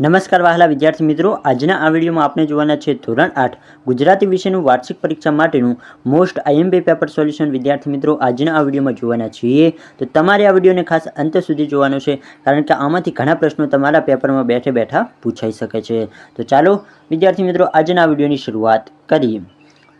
નમસ્કાર વહાલા વિદ્યાર્થી મિત્રો, આજના આ વિડીયોમાં આપણે જોવાના છે ધોરણ 8 ગુજરાતી વિષયનું વાર્ષિક પરીક્ષા માટેનું મોસ્ટ આઈએમપી પેપર સોલ્યુશન. વિદ્યાર્થી મિત્રો, આજના આ વિડીયોમાં જોવાના છીએ તો તમારે આ વિડીયોને ખાસ અંત સુધી જોવાનો છે, કારણ કે આમાંથી ઘણા પ્રશ્નો તમારા પેપરમાં બેઠે બેઠા પૂછાઈ શકે છે. તો ચાલો વિદ્યાર્થી મિત્રો, આજના આ વિડીયોની શરૂઆત કરીએ.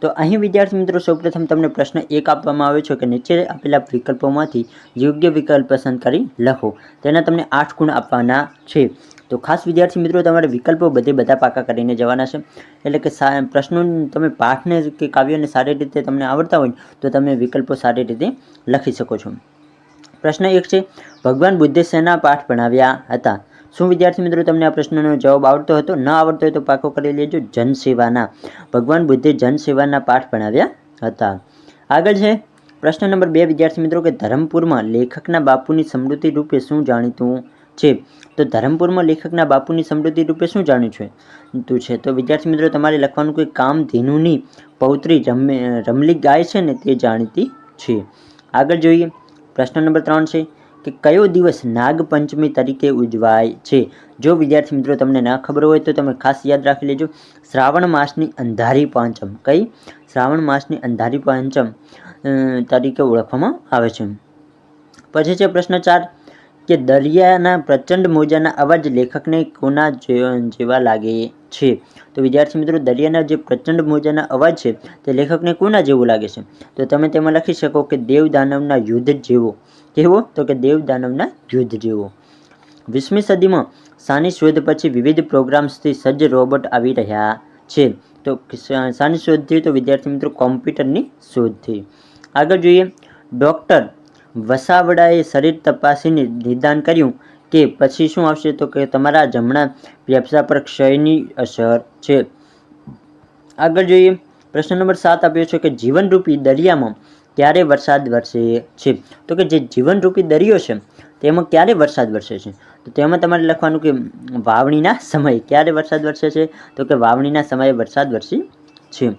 તો અહીં વિદ્યાર્થી મિત્રો, સૌપ્રથમ તમને પ્રશ્ન 1 આપવામાં આવ્યો છે કે નીચે આપેલા વિકલ્પોમાંથી યોગ્ય વિકલ્પ પસંદ કરી લખો. તેના તમને 8 ગુણ આપવાના છે. તો ખાસ વિદ્યાર્થી મિત્રો, તમારે વિકલ્પો બધા પાકા કરીને જવાના છે. એટલે કે પ્રશ્નો તમે પાઠને કે કાવ્યને સારી રીતે તમને આવડતા હોય તો તમે વિકલ્પો સારી રીતે લખી શકો છો. પ્રશ્ન 1 છે, ભગવાન બુદ્ધે શેના પાઠ ભણાવ્યા હતા? શું વિદ્યાર્થી મિત્રો તમને આ પ્રશ્નનો જવાબ આવડતો હતો? ન આવડતો હોય તો પાકો કરી લેજો. જનસેવાના. ભગવાન બુદ્ધે જનસેવાના પાઠ ભણાવ્યા હતા. આગળ છે પ્રશ્ન નંબર 2 વિદ્યાર્થી મિત્રો, કે ધરમપુરમાં લેખકના બાપુની સ્મૃતિ રૂપે શું જાણીતું છે? તો ધરમપુરમાં લેખકના બાપુની સ્મૃતિ રૂપે શું જાણીતું છે? તો વિદ્યાર્થી મિત્રો, તમારે લખવાનું કે કામધેનુની પૌત્રી રમલી ગાય છે ને તે જાણીતી છે. આગળ જોઈએ પ્રશ્ન નંબર 3 છે કે કયો દિવસ નાગપંચમી તરીકે ઉજવાય છે? જો વિદ્યાર્થી મિત્રો તમને ના ખબર હોય તો તમે ખાસ યાદ રાખી લેજો. શ્રાવણ માસની અંધારી પાંચમ. કઈ? શ્રાવણ માસની અંધારી પાંચમ તરીકે ઓળખવામાં આવે છે. પછી છે પ્રશ્ન 4 કે દરિયાના પ્રચંડ મોજાના અવાજ લેખકને કોના જેવા લાગે છે? તો વિદ્યાર્થી મિત્રો, દરિયાના જે પ્રચંડ મોજાના અવાજ છે તે લેખકને કોના જેવો લાગે છે? તો તમે તેમાં લખી શકો કે દેવ દાનવના યુદ્ધ જેવો. કેવો? તો કે દેવ દાનવના યુદ્ધ જેવો. 20મી સદીમાં શાની શોધ પછી વિવિધ પ્રોગ્રામ્સથી સજ્જ રોબોટ આવી રહ્યા છે? તો શાની શોધથી? તો વિદ્યાર્થી મિત્રો, કોમ્પ્યુટરની શોધથી. આગળ જોઈએ, ડૉક્ટર વસાવડાએ શરીર તપાસીને નિદાન કર્યું કે પછી શું આવશે? તો કે તમારા જમણા ફેફસા પર ક્ષયની અસર છે. આગળ જોઈએ પ્રશ્ન નંબર 7 આપ્યો છે કે જીવનરૂપી દરિયામાં ક્યારે વરસાદ વરસે છે? તો કે જે જીવનરૂપી દરિયો છે તેમાં ક્યારે વરસાદ વરસે છે? તો તેમાં તમારે લખવાનું કે વાવણીના સમયે. ક્યારે વરસાદ વરસે છે? તો કે વાવણીના સમયે વરસાદ વરસે છે.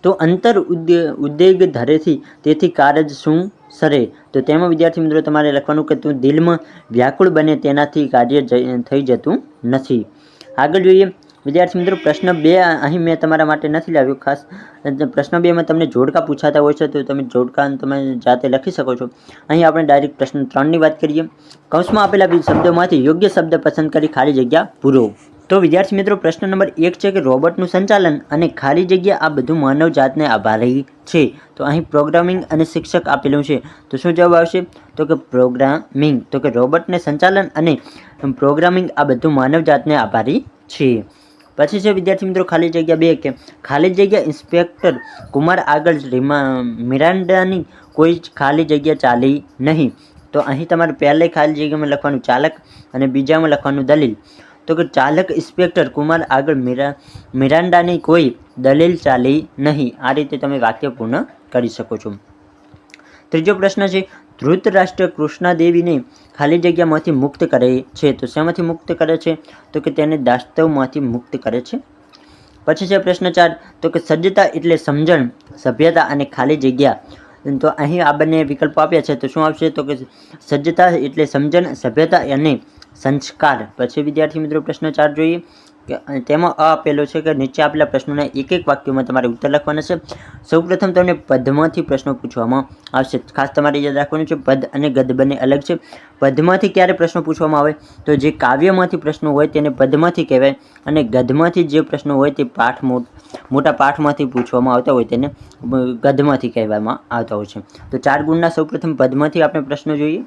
તો અંતર ઉદ્વેગ ધરેથી તેથી કારજ શું સરે? તો તેમાં વિદ્યાર્થી મિત્રો તમારે લખવાનું કે તું દિલમાં વ્યાકુળ બને તેનાથી કાર્ય થઈ જતું નથી. આગળ જોઈએ વિદ્યાર્થી મિત્રો, પ્રશ્ન 2 અહીં મેં તમારા માટે નથી લાવ્યો. ખાસ પ્રશ્ન 2માં તમને જોડકા પૂછાતા હોય છે તો તમે જોડકા તમે જાતે લખી શકો છો. અહીં આપણે ડાયરેક્ટ પ્રશ્ન 3ની વાત કરીએ. કૌંસમાં આપેલા શબ્દોમાંથી યોગ્ય શબ્દ પસંદ કરી ખાલી જગ્યા પૂરો. તો વિદ્યાર્થી મિત્રો, પ્રશ્ન નંબર 1 છે કે રોબોટનું સંચાલન અને ખાલી જગ્યા આ બધું માનવ જાતને આભારી છે. તો અહીં પ્રોગ્રામિંગ અને શિક્ષક આપેલું છે. તો શું જવાબ આવશે? તો કે પ્રોગ્રામિંગ. તો કે રોબોટને સંચાલન અને પ્રોગ્રામિંગ આ બધું માનવ જાતને આભારી છે. પછી છે વિદ્યાર્થી મિત્રો ખાલી જગ્યા 2 કે ખાલી જગ્યા ઇન્સ્પેક્ટર કુમાર આગળ મિરાન્ડાની કોઈ ખાલી જગ્યા ચાલી નહીં. તો અહીં તમારે પહેલે ખાલી જગ્યામાં લખવાનું ચાલક અને બીજામાં લખવાનું દલીલ. તો કે ચાલક ઇન્સ્પેક્ટર કુમાર આગળ મિરાન્ડાની કોઈ દલીલ ચાલી નહીં. આ રીતે તમે વાક્ય પૂર્ણ કરી શકો છો. ત્રીજો પ્રશ્ન છે, ધૃતરાષ્ટ્ર કૃષ્ણાદેવીને ખાલી જગ્યામાંથી મુક્ત કરે છે. તો શેમાંથી મુક્ત કરે છે? તો કે તેને દાસ્તવમાંથી મુક્ત કરે છે. પછી છે પ્રશ્ન 4 તો કે સજ્જતા એટલે સમજણ, સભ્યતા અને ખાલી જગ્યા. તો અહીં આ બંને વિકલ્પો આપ્યા છે તો શું આવશે? તો કે સજ્જતા એટલે સમજણ, સભ્યતા અને સંસ્કાર. પછી વિદ્યાર્થી મિત્રો પ્રશ્ન 4 જોઈએ કે તેમાં આપેલો છે કે નીચે આપેલા પ્રશ્નોના એક વાક્યમાં તમારે ઉત્તર લખવાના છે. સૌપ્રથમ તમને પદમાંથી પ્રશ્નો પૂછવામાં આવશે. ખાસ તમારે યાદ રાખવાનું છે પદ અને ગદ્ય બંને અલગ છે. પદમાંથી ક્યારે પ્રશ્નો પૂછવામાં આવે? તો જે કાવ્યમાંથી પ્રશ્નો હોય તેને પદમાંથી કહેવાય અને ગદ્યમાંથી જે પ્રશ્નો હોય તે મોટા પાઠમાંથી પૂછવામાં આવતા હોય તેને ગદ્યમાંથી કહેવામાં આવતા હોય છે. તો 4 ગુણના સૌપ્રથમ પદમાંથી આપણે પ્રશ્નો જોઈએ,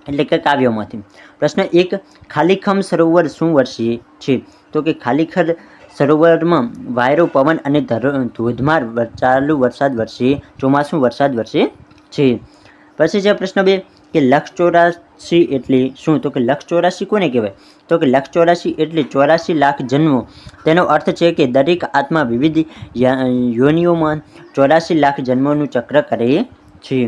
એટલે કે કાવ્યમાંથી. પ્રશ્ન 1 ખાલીખમ સરોવર શું વર્ષે છે? તો કે ખાલીખર સરોવરમાં વાયરો પવન અને ધોધમાર ચાલુ વરસાદ વર્ષે ચોમાસું વરસાદ વર્ષે છે. પછી છે પ્રશ્ન 2 કે લક્ષ 84 એટલે શું? તો કે લક્ષ 84 કોને કહેવાય? તો કે લક્ષ 84 એટલે 84 લાખ જન્મો. તેનો અર્થ છે કે દરેક આત્મા વિવિધ યોનિઓમાં 84 લાખ જન્મોનું ચક્ર કરે છે.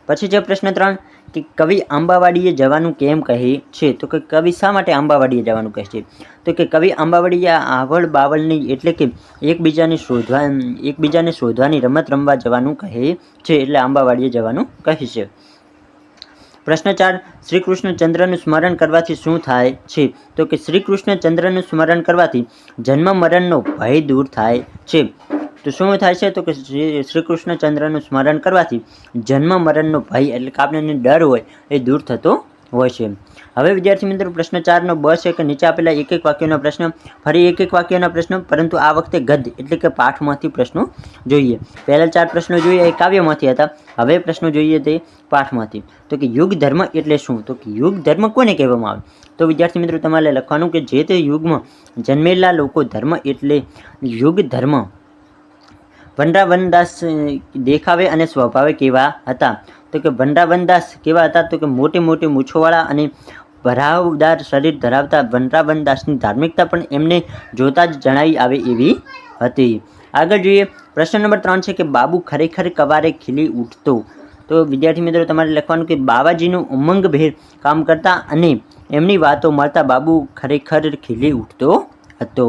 પછી છે પ્રશ્ન 3 કે કવિ આંબાવાડીએ જવાનું કેમ કહે છે? તો કે કવિ શા માટે આંબાવાડીએ જવાનું કહે છે? તો કે કવિ આંબાવાડીએ આવળ બાવળની એટલે કે એકબીજાને શોધવાની રમત રમવા જવાનું કહે છે, એટલે આંબાવાડીએ જવાનું કહે છે. પ્રશ્ન 4 શ્રી કૃષ્ણ ચંદ્રનું સ્મરણ કરવાથી શું થાય છે? તો કે શ્રી કૃષ્ણ ચંદ્રનું સ્મરણ કરવાથી જન્મ મરણનો ભય દૂર થાય છે. તો શું થાય છે? તો કે શ્રી કૃષ્ણ ચંદ્રનું સ્મરણ કરવાથી જન્મ મરણનો ભય એટલે કે આપણને ડર હોય એ દૂર થતો હોય છે. હવે વિદ્યાર્થી મિત્રો પ્રશ્ન 4 નો બ છે કે નીચે આપેલા એક વાક્યનો પ્રશ્ન, ફરી એક વાક્યના પ્રશ્ન, પરંતુ આ વખતે ગદ્ય એટલે કે પાઠમાંથી પ્રશ્નો જોઈએ. પહેલા 4 પ્રશ્નો જોઈએ એ કાવ્યમાંથી હતા, હવે પ્રશ્નો જોઈએ તે પાઠમાંથી. તો કે યુગ ધર્મ એટલે શું? તો કે યુગ ધર્મ કોને કહેવામાં આવે? તો વિદ્યાર્થી મિત્રો તમારે લખવાનું કે જે તે યુગમાં જન્મેલા લોકો ધર્મ એટલે યુગ ધર્મ. વનરાવનદાસ દેખાવે અને સ્વભાવે કેવા હતા? તો કે વનરાવનદાસ કેવા હતા? તો કે મોટી મોટી મૂછોવાળા અને ભરાવદાર શરીર ધરાવતા વનરાવનદાસની ધાર્મિકતા પણ એમને જોતા જ જણાવી આવે એવી હતી. આગળ જોઈએ પ્રશ્ન નંબર 3 છે કે બાબુ ખરેખર કવારે ખીલી ઉઠતો? તો વિદ્યાર્થી મિત્રો તમારે લખવાનું કે બાવાજીનું ઉમંગભેર કામ કરતા અને એમની વાતો મળતા બાબુ ખરેખર ખીલી ઉઠતો હતો.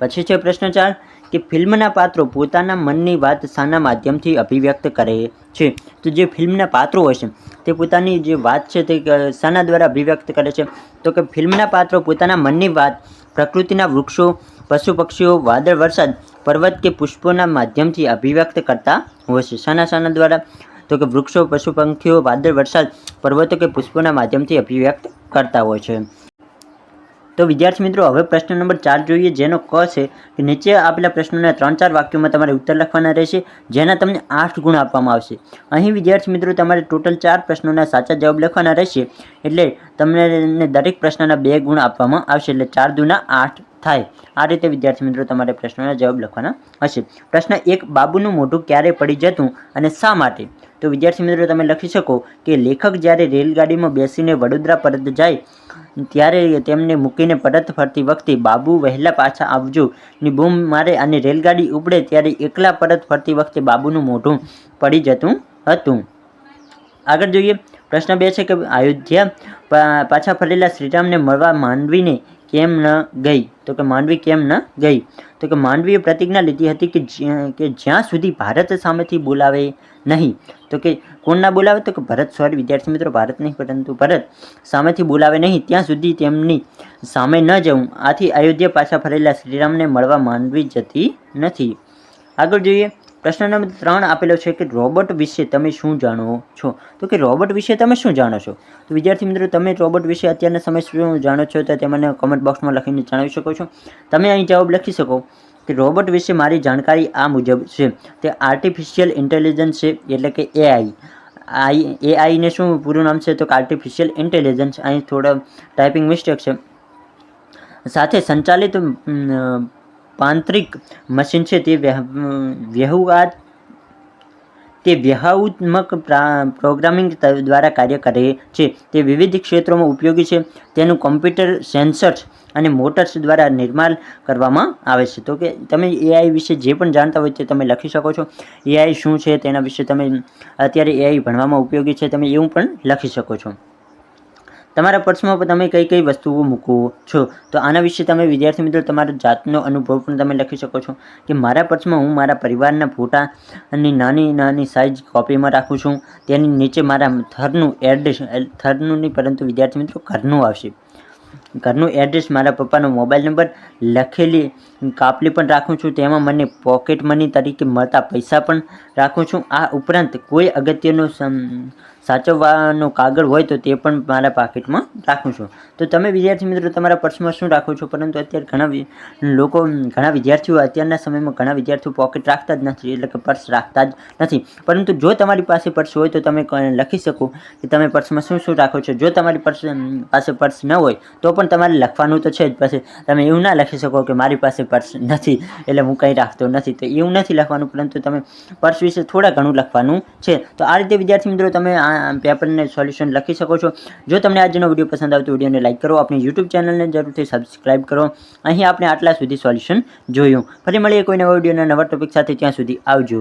પછી છે પ્રશ્ન 4 કે ફિલ્મના પાત્રો પોતાના મનની વાત શાના માધ્યમથી અભિવ્યક્ત કરે છે? તો જે ફિલ્મના પાત્રો હોય છે તે પોતાની જે વાત છે તે શાના દ્વારા અભિવ્યક્ત કરે છે? તો કે ફિલ્મના પાત્રો પોતાના મનની વાત પ્રકૃતિના વૃક્ષો, પશુ પક્ષીઓ, વાદળ, વરસાદ, પર્વત કે પુષ્પોના માધ્યમથી અભિવ્યક્ત કરતા હોય છે. શાના દ્વારા? તો કે વૃક્ષો, પશુ પંખીઓ, વાદળ, વરસાદ, પર્વતો કે પુષ્પોના માધ્યમથી અભિવ્યક્ત કરતા હોય છે. તો વિદ્યાર્થી મિત્રો હવે પ્રશ્ન નંબર 4 જોઈએ, જેનો ક છે કે નીચે આપેલા પ્રશ્નોના 3-4 વાક્યોમાં તમારે ઉત્તર લખવાના રહેશે, જેના તમને 8 ગુણ આપવામાં આવશે. અહીં વિદ્યાર્થી મિત્રો તમારે ટોટલ 4 પ્રશ્નોના સાચા જવાબ લખવાના રહેશે, એટલે તમને દરેક પ્રશ્નના 2 ગુણ આપવામાં આવશે, એટલે 4 દુના 8 થાય. આ રીતે વિદ્યાર્થી મિત્રો તમારે પ્રશ્નોના જવાબ લખવાના હશે. પ્રશ્ન 1 બાબુનું મોઢું ક્યારે પડી જતું અને શા માટે? તો વિદ્યાર્થી મિત્રો તમે લખી શકો કે લેખક જ્યારે રેલગાડીમાં બેસીને વડોદરા પરત જાય ત્યારે તેમને મૂકીને પરત ફરતી વખતે બાબુ વહેલા પાછા આવજો ની બૂમ મારે અને રેલગાડી ઉપડે ત્યારે એકલા પરત ફરતી વખતે બાબુનું મોઢું પડી જતું હતું. આગળ જોઈએ પ્રશ્ન 2 છે કે અયોધ્યા પાછા ફરેલા શ્રીરામને મળવા માંડવીને કેમ ન ગઈ? તો કે માંડવી કેમ ન ગઈ? તો કે માંડવીએ પ્રતિજ્ઞા લીધી હતી કે જ્યાં સુધી ભારત સામેથી બોલાવે નહીં. તો કે કોણ ના બોલાવે? તો કે ભરત, સોરી વિદ્યાર્થી મિત્રો ભારત નહીં પરંતુ ભરત સામેથી બોલાવે નહીં ત્યાં સુધી તેમની સામે ન જવું. આથી અયોધ્યા પાછા ફરેલા શ્રીરામને મળવા માંડવી જતી નથી. આગળ જોઈએ પ્રશ્ન નંબર 3 આપેલો છે કે રોબોટ વિશે તમે શું જાણો છો? તો કે રોબોટ વિશે તમે શું જાણો છો? તો વિદ્યાર્થી મિત્રો તમે રોબોટ વિશે અત્યારના સમય શું જાણો છો તો તે મને કોમેન્ટ બોક્સમાં લખીને જણાવી શકો છો. તમે અહીં જવાબ લખી શકો કે રોબોટ વિશે મારી જાણકારી આ મુજબ છે. તે આર્ટિફિશિયલ ઇન્ટેલિજન્સ છે, એટલે કે એઆઈને શું પૂરું નામ છે? તો કે આર્ટિફિશિયલ ઇન્ટેલિજન્સ. અહીં થોડા ટાઈપિંગ મિસ્ટેક છે. સાથે સંચાલિત પાંત્રિક મશીન છે. તે વ્યૂહાત્મક પ્રોગ્રામિંગ દ્વારા કાર્ય કરે છે. તે વિવિધ ક્ષેત્રોમાં ઉપયોગી છે. તેનું કોમ્પ્યુટર, સેન્સર્સ અને મોટર્સ દ્વારા નિર્માણ કરવામાં આવે છે. તો કે તમે એઆઈ વિશે જે પણ જાણતા હોય તે તમે લખી શકો છો. એઆઈ શું છે તેના વિશે તમે અત્યારે એઆઈ ભણવામાં ઉપયોગી છે તમે એવું પણ લખી શકો છો. તમારા પર્સમાં તમે કઈ કઈ વસ્તુઓ મૂકો છો? તો આના વિશે તમે વિદ્યાર્થી મિત્રો તમારા જાતનો અનુભવ પણ તમે લખી શકો છો કે મારા પર્સમાં હું મારા પરિવારના ફોટાની નાની સાઇઝ કોપીમાં રાખું છું. તેની નીચે મારા થરનું એડ્રેસ, થરનું નહીં પરંતુ વિદ્યાર્થી મિત્રો ઘરનું આવશે. ઘરનું એડ્રેસ, મારા પપ્પાનો મોબાઈલ નંબર લખેલી કાપલી પણ રાખું છું. તેમાં મને પોકેટ મની તરીકે મળતા પૈસા પણ રાખું છું. આ ઉપરાંત કોઈ અગત્યનો સાચવવાનો કાગળ હોય તો તે પણ મારા પાકીટમાં રાખું છું. તો તમે વિદ્યાર્થી મિત્રો તમારા પર્સમાં શું રાખો છો? પરંતુ અત્યારે ઘણા વિદ્યાર્થીઓ અત્યારના સમયમાં ઘણા વિદ્યાર્થીઓ પોકેટ રાખતા જ નથી, એટલે કે પર્સ રાખતા જ નથી. પરંતુ જો તમારી પાસે પર્સ હોય તો તમે લખી શકો કે તમે પર્સમાં શું શું રાખો છો. જો તમારી પાસે પર્સ ન હોય તો પણ તમારે લખવાનું તો છે જ. પછી તમે એવું ના લખી શકો કે મારી પાસે પર્સ નથી એટલે હું કંઈ રાખતો નથી, તો એવું નથી લખવાનું. પરંતુ તમે પર્સ વિશે થોડા ઘણું લખવાનું છે. તો આ રીતે વિદ્યાર્થી મિત્રો તમે આ પેપરને સોલ્યુશન લખી શકો છો. જો તમને આજનો વિડીયો પસંદ આવે તો વિડીયોને લાઈક કરો, આપણી યુટ્યુબ ચેનલને જરૂરથી સબસ્ક્રાઈબ કરો. અહીં આપણે આટલા સુધી સોલ્યુશન જોયું. ફરી મળીએ કોઈ નવા વિડીયોના નવા ટોપિક સાથે. ત્યાં સુધી આવજો.